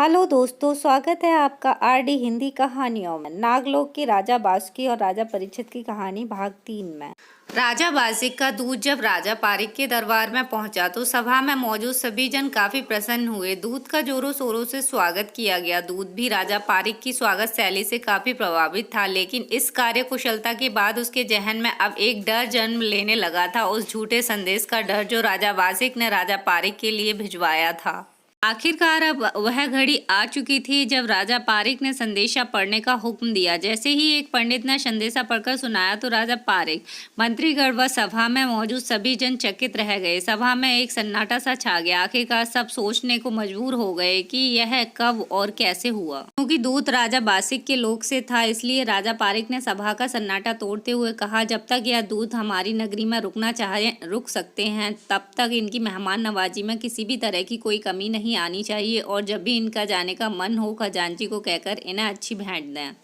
Hello दोस्तों, स्वागत है आपका आरडी हिंदी कहानियों में। नागलोक के राजा बासुकी और राजा परीक्षित की कहानी भाग 3 में। राजा बासिक का दूत जब राजा पारिक के दरबार में पहुंचा तो सभा में मौजूद सभी जन काफी प्रसन्न हुए। दूत का जोरों शोरों से स्वागत किया गया। दूत भी राजा पारिक की स्वागत शैली से काफी प्रभावित था, लेकिन इस कार्य कुशलता के बाद उसके जहन में अब एक डर जन्म लेने लगा था, उस झूठे संदेश का डर जो राजा बासिक ने राजा पारिक के लिए भिजवाया था। आखिरकार अब वह घड़ी आ चुकी थी जब राजा पारिक ने संदेशा पढ़ने का हुक्म दिया। जैसे ही एक पंडित ने संदेशा पढ़कर सुनाया तो राजा पारिक, मंत्रीगण व सभा में मौजूद सभी जन चकित रह गए। सभा में एक सन्नाटा सा छा गया। आखिरकार सब सोचने को मजबूर हो गए कि यह कब और कैसे हुआ। क्योंकि दूत राजा बासिक के लोक से था, इसलिए राजा पारिक ने सभा का सन्नाटा तोड़ते हुए कहा, जब तक यह दूत हमारी नगरी में रुकना चाहे रुक सकते हैं, तब तक इनकी मेहमान नवाजी में किसी भी तरह की कोई कमी नहीं आनी चाहिए, और जब भी इनका जाने का मन हो खजांची को कहकर इन्हें अच्छी भेंट दें।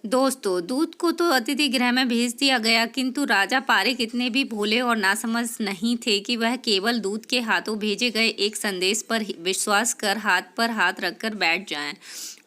दोस्तों, दूत को तो अतिथि गृह में भेज दिया गया, किंतु राजा पारिक इतने भी भोले और नासमझ नहीं थे कि वह केवल दूत के हाथों भेजे गए एक संदेश पर विश्वास कर हाथ पर हाथ रखकर बैठ जाएं।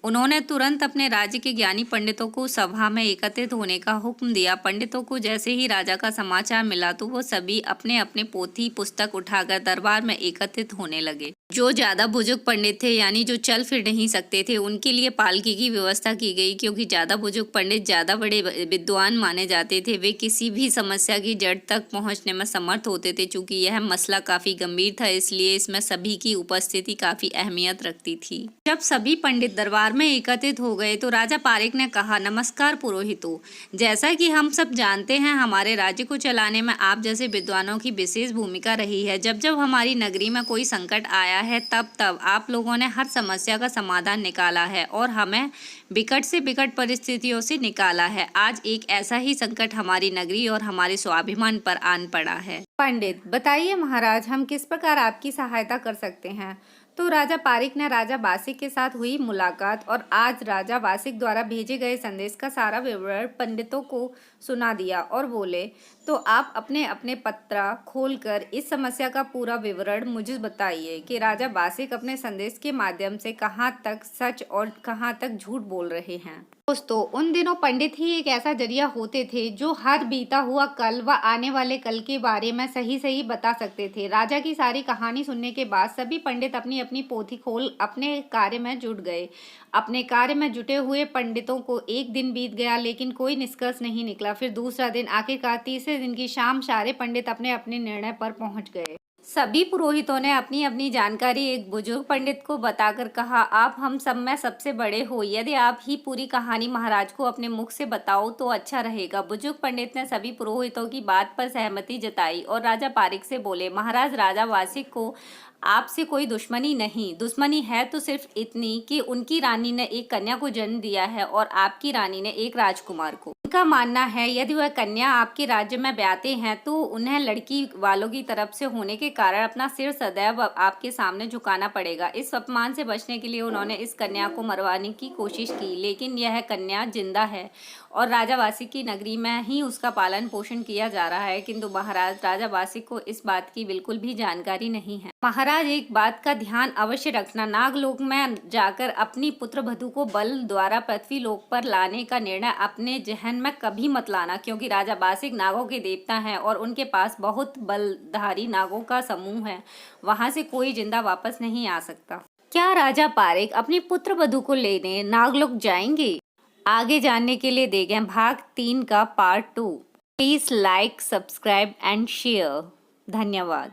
उन्होंने तुरंत अपने राज्य के ज्ञानी पंडितों को सभा में एकत्रित होने का हुक्म दिया। पंडितों को जैसे ही राजा का समाचार मिला तो वो सभी अपने अपने पोथी पुस्तक उठाकर दरबार में एकत्रित होने लगे। जो ज्यादा बुजुर्ग पंडित थे, यानी जो चल फिर नहीं सकते थे, उनके लिए पालकी की व्यवस्था की गई, क्योंकि ज्यादा बुजुर्ग पंडित ज्यादा बड़े विद्वान माने जाते थे। वे किसी भी समस्या की जड़ तक पहुंचने में समर्थ होते थे। चूंकि यह मसला काफी गंभीर था, इसलिए इसमें सभी की उपस्थिति काफी अहमियत रखती थी। जब सभी पंडित दरबार में एकत्रित हो गए तो राजा पारिक ने कहा, नमस्कार पुरोहितों, जैसा कि हम सब जानते हैं, हमारे राज्य को चलाने में आप जैसे विद्वानों की विशेष भूमिका रही है। जब जब हमारी नगरी में कोई संकट आया है, तब तब आप लोगों ने हर समस्या का समाधान निकाला है और हमें विकट से विकट परिस्थितियों से निकाला है। आज एक ऐसा ही संकट हमारी नगरी और हमारे स्वाभिमान पर आन पड़ा है। पंडित, बताइए महाराज, हम किस प्रकार आपकी सहायता कर सकते हैं। तो राजा पारिक ने राजा बासिक के साथ हुई मुलाकात और आज राजा बासिक द्वारा भेजे गए संदेश का सारा विवरण पंडितों को सुना दिया और बोले, तो आप अपने अपने पत्रा खोलकर इस समस्या का पूरा विवरण मुझे बताइए कि राजा बासिक अपने संदेश के माध्यम से कहाँ तक सच और कहाँ तक झूठ बोल रहे हैं। दोस्तों, उन दिनों पंडित ही एक ऐसा जरिया होते थे जो हर बीता हुआ कल व आने वाले कल के बारे में सही सही बता सकते थे। राजा की सारी कहानी सुनने के बाद सभी पंडित अपनी अपनी पोथी खोल अपने कार्य में जुट गए। अपने कार्य में जुटे हुए पंडितों को एक दिन बीत गया, लेकिन कोई निष्कर्ष नहीं निकला। फिर दूसरा दिन, आखिरकार तीसरे दिन की शाम सारे पंडित अपने अपने निर्णय पर पहुंच गए। सभी पुरोहितों ने अपनी अपनी जानकारी एक बुजुर्ग पंडित को बताकर कहा, आप हम सब में सबसे बड़े हो, यदि आप ही पूरी कहानी महाराज को अपने मुख से बताओ तो अच्छा रहेगा। बुजुर्ग पंडित ने सभी पुरोहितों की बात पर सहमति जताई और राजा पारिक से बोले, महाराज, राजा वासिक को आपसे कोई दुश्मनी नहीं, दुश्मनी है तो सिर्फ इतनी कि उनकी रानी ने एक कन्या को जन्म दिया है और आपकी रानी ने एक राजकुमार को। उनका मानना है यदि वह कन्या आपके राज्य में ब्याते हैं तो उन्हें लड़की वालों की तरफ से होने के कारण अपना सिर सदैव आपके सामने झुकाना पड़ेगा। इस अपमान से बचने के लिए उन्होंने इस कन्या को मरवाने की कोशिश की, लेकिन यह कन्या जिंदा है और राजा बासिक की नगरी में ही उसका पालन पोषण किया जा रहा है। किंतु महाराज, राजा बासिक को इस बात की बिल्कुल भी जानकारी नहीं है। महाराज, एक बात का ध्यान अवश्य रखना, नागलोक में जाकर अपनी पुत्र वधू को बल द्वारा पृथ्वी लोक पर लाने का निर्णय अपने जहन में कभी मत लाना, क्योंकि राजा बासिक नागों के देवता हैं और उनके पास बहुत बलधारी नागों का समूह है। वहां से कोई जिंदा वापस नहीं आ सकता। क्या राजा पारिक अपनी पुत्र वधू को लेने नागलोक जाएंगे? आगे जानने के लिए देखें भाग 3 का part 2। Please like, subscribe and share. धन्यवाद।